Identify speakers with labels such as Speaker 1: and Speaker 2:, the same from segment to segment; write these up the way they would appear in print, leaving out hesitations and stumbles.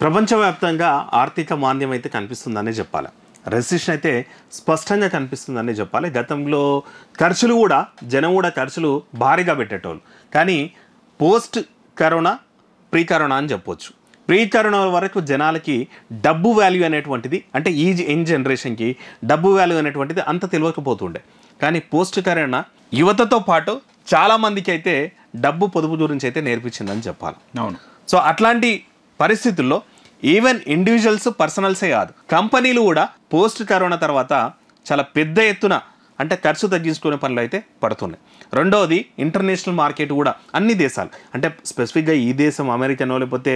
Speaker 1: ప్రపంచవ్యాప్తంగా ఆర్థిక మాంద్యం అయితే కనిపిస్తుందనే చెప్పాలి. రెసిషన్ అయితే స్పష్టంగా కనిపిస్తుందనే చెప్పాలి. గతంలో ఖర్చులు కూడా జనం కూడా ఖర్చులు భారీగా పెట్టేటోళ్ళు. కానీ పోస్ట్ కరోనా ప్రీ కరోనా అని చెప్పొచ్చు. ప్రీ కరోనా వరకు జనాలకి డబ్బు వాల్యూ అనేటువంటిది, అంటే ఈ యంగ్ జనరేషన్కి డబ్బు వాల్యూ అనేటువంటిది అంత తెలియకపోతుండే. కానీ పోస్ట్ కరోనా యువతతో పాటు చాలామందికి అయితే డబ్బు పొదుపు గురించి అయితే నేర్పించిందని చెప్పాలి.
Speaker 2: అవును.
Speaker 1: సో అట్లాంటి పరిస్థితుల్లో ఈవెన్ ఇండివిజువల్స్ పర్సనల్సే కాదు, కంపెనీలు కూడా పోస్ట్ కరోనా తర్వాత చాలా పెద్ద ఎత్తున అంటే ఖర్చు తగ్గించుకునే పనులు అయితే పడుతున్నాయి. రెండవది ఇంటర్నేషనల్ మార్కెట్ కూడా అన్ని దేశాలు, అంటే స్పెసిఫిక్గా ఈ దేశం అమెరికనో లేకపోతే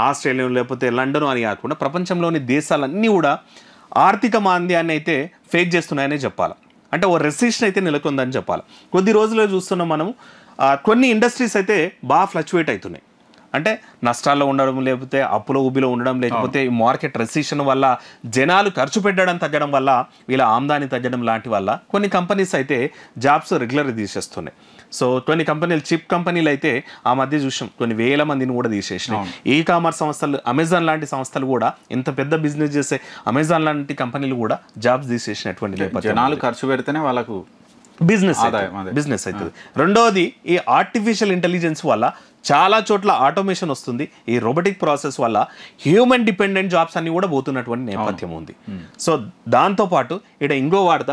Speaker 1: ఆస్ట్రేలియా లేకపోతే లండన్ అని కాకుండా ప్రపంచంలోని దేశాలన్నీ కూడా ఆర్థిక మాంద్యాన్ని అయితే ఫేస్ చేస్తున్నాయనే చెప్పాలి. అంటే ఓ రెసిషన్ అయితే నెలకొందని చెప్పాలి. కొద్ది రోజుల్లో చూస్తున్నాం మనం, కొన్ని ఇండస్ట్రీస్ అయితే బాగా ఫ్లక్చువేట్ అవుతున్నాయి. అంటే నష్టాల్లో ఉండడం, లేకపోతే అప్పులో ఊబిలో ఉండడం, లేకపోతే ఈ మార్కెట్ రెసిషన్ వల్ల జనాలు ఖర్చు పెట్టడం తగ్గడం వల్ల వీళ్ళ ఆమ్దాని తగ్గడం లాంటి వల్ల కొన్ని కంపెనీస్ అయితే జాబ్స్ రెగ్యులర్గా తీసేస్తున్నాయి. సో కొన్ని కంపెనీలు, చిప్ కంపెనీలు అయితే ఆ మధ్య చూసాం కొన్ని వేల మందిని కూడా తీసేసినాయి. ఈ కామర్స్ సంస్థలు, అమెజాన్ లాంటి సంస్థలు కూడా, ఇంత పెద్ద బిజినెస్ చేసే అమెజాన్ లాంటి కంపెనీలు కూడా జాబ్స్ తీసేసినటువంటి నేపథ్యం.
Speaker 2: జనాలు ఖర్చు పెడితేనే వాళ్ళకు
Speaker 1: బిజినెస్ అవుతుంది. రెండోది ఈ ఆర్టిఫిషియల్ ఇంటెలిజెన్స్ వల్ల చాలా చోట్ల ఆటోమేషన్ వస్తుంది. ఈ రోబోటిక్ ప్రాసెస్ వల్ల హ్యూమన్ డిపెండెంట్ జాబ్స్ అన్ని కూడా పోతున్నటువంటి నేపథ్యం ఉంది. సో దాంతోపాటు ఇక్కడ ఇంకో వార్త,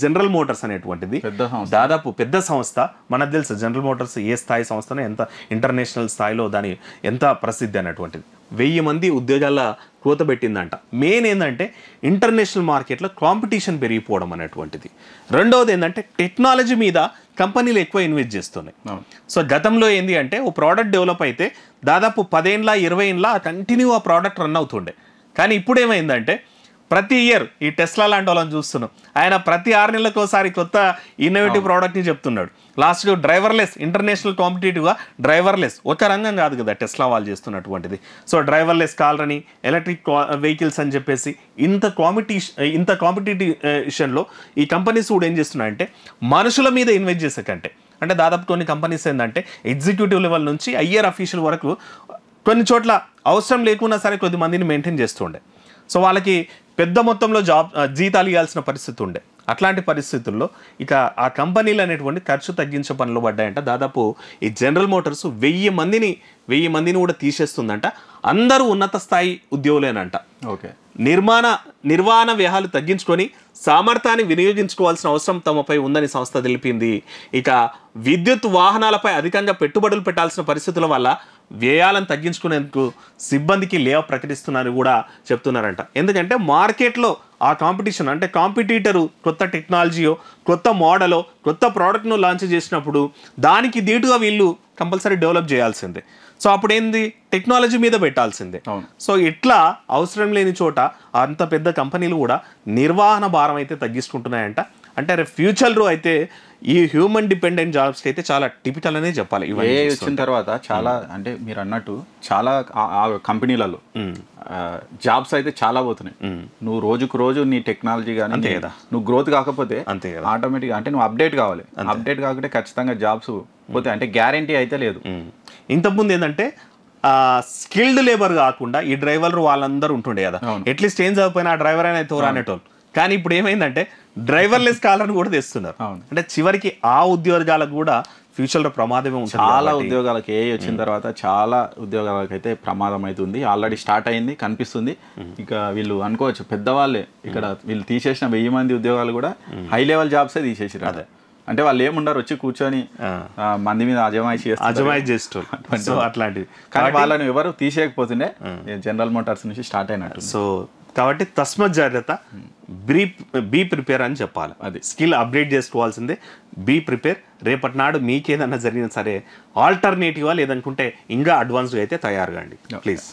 Speaker 1: జనరల్ మోటార్స్ అనేటువంటిది దాదాపు పెద్ద సంస్థ. మనకు తెలుసు జనరల్ మోటార్స్ ఏ స్థాయి సంస్థనో, ఎంత ఇంటర్నేషనల్ స్థాయిలో దాని ఎంత ప్రసిద్ధి అనేటువంటిది. 1000 మంది ఉద్యోగాల కోత పెట్టిందంట. మెయిన్ ఏంటంటే ఇంటర్నేషనల్ మార్కెట్లో కాంపిటీషన్ పెరిగిపోవడం అనేటువంటిది. రెండవది ఏంటంటే టెక్నాలజీ మీద కంపెనీలు ఎక్కువ ఇన్వెస్ట్ చేస్తున్నాయి. సో గతంలో ఏంది అంటే ఓ ప్రోడక్ట్ డెవలప్ అయితే దాదాపు 10 ఏళ్ళ 20 ఏళ్ళ కంటిన్యూ ఆ ప్రోడక్ట్ రన్ అవుతుండే. కానీ ఇప్పుడు ఏమైందంటే ప్రతి ఇయర్ ఈ టెస్లా లాంటి వాళ్ళని చూస్తున్నాం, ఆయన ప్రతి 6 నెలలకు ఒకసారి కొత్త ఇన్నోవేటివ్ ప్రోడక్ట్ని చెప్తున్నాడు. లాస్ట్గా డ్రైవర్లెస్, ఇంటర్నేషనల్ కాంపిటేటివ్గా డ్రైవర్లెస్ ఒక రంగం కాదు కదా టెస్లా వాళ్ళు చేస్తున్నటువంటిది. సో డ్రైవర్లెస్ కార్ అని, ఎలక్ట్రిక్ వెహికల్స్ అని చెప్పేసి ఇంత కాంపిటీషన్లో ఈ కంపెనీస్ కూడా ఏం చేస్తున్నాయంటే మనుషుల మీద ఇన్వెస్ట్ చేసే కంటే, అంటే దాదాపు కొన్ని కంపెనీస్ ఏంటంటే ఎగ్జిక్యూటివ్ లెవెల్ నుంచి హయ్యర్ అఫీషియల్ వరకు కొన్ని చోట్ల అవసరం లేకున్నా సరే కొద్ది మందిని మెయింటైన్ చేస్తుండే. సో వాళ్ళకి పెద్ద మొత్తంలో జీతాలు ఇవ్వాల్సిన పరిస్థితి ఉండే. అట్లాంటి పరిస్థితుల్లో ఇక ఆ కంపెనీలు అనేటువంటి ఖర్చు తగ్గించే పనులు పడ్డాయంట. దాదాపు ఈ జనరల్ మోటార్స్ 1000 మందిని కూడా తీసేస్తుందంట. అందరూ ఉన్నత స్థాయి ఉద్యోగులేనంట.
Speaker 2: ఓకే.
Speaker 1: నిర్వహణ వ్యయాలు తగ్గించుకొని సామర్థ్యాన్ని వినియోగించుకోవాల్సిన అవసరం తమపై ఉందని సంస్థ తెలిపింది. ఇక విద్యుత్ వాహనాలపై అధికంగా పెట్టుబడులు పెట్టాల్సిన పరిస్థితుల వల్ల వ్యయాలను తగ్గించుకునేందుకు సిబ్బందికి లేఅఫ్ ప్రకటిస్తున్నారని కూడా చెప్తున్నారంట. ఎందుకంటే మార్కెట్లో ఆ కాంపిటీషన్, అంటే కాంపిటీటరు కొత్త టెక్నాలజీయో, కొత్త మోడలో, కొత్త ప్రోడక్ట్ను లాంచ్ చేసినప్పుడు దానికి దీటుగా వీళ్ళు కంపల్సరీ డెవలప్ చేయాల్సిందే. సో అప్పుడు ఏంది, టెక్నాలజీ మీద పెట్టాల్సిందే. సో ఇట్లా అవసరం లేని చోట అంత పెద్ద కంపెనీలు కూడా నిర్వహణ భారం అయితే తగ్గించుకుంటున్నాయంట. అంటే ఫ్యూచర్లో అయితే ఈ హ్యూమన్ డిపెండెంట్ జాబ్స్కి అయితే చాలా టిపికల్ అనే చెప్పాలి.
Speaker 2: ఇవన్నీ వచ్చిన తర్వాత చాలా, అంటే మీరు అన్నట్టు చాలా కంపెనీలలో జాబ్స్ అయితే చాలా పోతున్నాయి. నువ్వు రోజుకు రోజు నీ టెక్నాలజీ కానీ అంతే కదా, నువ్వు గ్రోత్ కాకపోతే అంతే కదా, ఆటోమేటిక్గా అంటే నువ్వు అప్డేట్ కావాలి. అప్డేట్ కాకుంటే ఖచ్చితంగా జాబ్స్ పోతే, అంటే గ్యారంటీ అయితే లేదు.
Speaker 1: ఇంతకుముందు ఏంటంటే స్కిల్డ్ లేబర్ కాకుండా ఈ డ్రైవర్లు వాళ్ళందరూ ఉంటుండే కదా, అట్లీస్ట్ ఏం చదివిపోయినా ఆ డ్రైవర్ అయినా తోరానేటోళ్ళు. కానీ ఇప్పుడు ఏమైందంటే డ్రైవర్లెస్ కాలర్ని కూడా తెస్తున్నారు. అంటే చివరికి ఆ ఉద్యోగాలకు కూడా ఫ్యూచర్లో ప్రమాదమే ఉంటుంది.
Speaker 2: చాలా ఉద్యోగాలకు వచ్చిన తర్వాత చాలా ఉద్యోగాలకు అయితే ప్రమాదం అవుతుంది. ఆల్రెడీ స్టార్ట్ అయింది, కనిపిస్తుంది. ఇక వీళ్ళు అనుకోవచ్చు పెద్దవాళ్ళే, ఇక్కడ వీళ్ళు తీసేసిన 1000 మంది ఉద్యోగాలు కూడా హై లెవెల్ జాబ్సే తీసేసారు. అదే అంటే వాళ్ళు ఏముండరు, వచ్చి కూర్చొని మంది మీద
Speaker 1: అజమాయి చేస్తారు అట్లాంటివి.
Speaker 2: కానీ వాళ్ళని ఎవరు తీసేయకపోతుండే జనరల్ మోటార్స్ నుంచి స్టార్ట్ అయినట్టు.
Speaker 1: సో కాబట్టి తస్మత్ జాగ్రత్త, బీ ప్రిపేర్ అని చెప్పాలి. అది స్కిల్ అప్డేట్ చేసుకోవాల్సిందే, బీ ప్రిపేర్. రేపటి నాడు మీకేదన్నా జరిగినా సరే ఆల్టర్నేటివా లేదనుకుంటే ఇంకా అడ్వాన్స్గా అయితే తయారుగా అండి ప్లీజ్.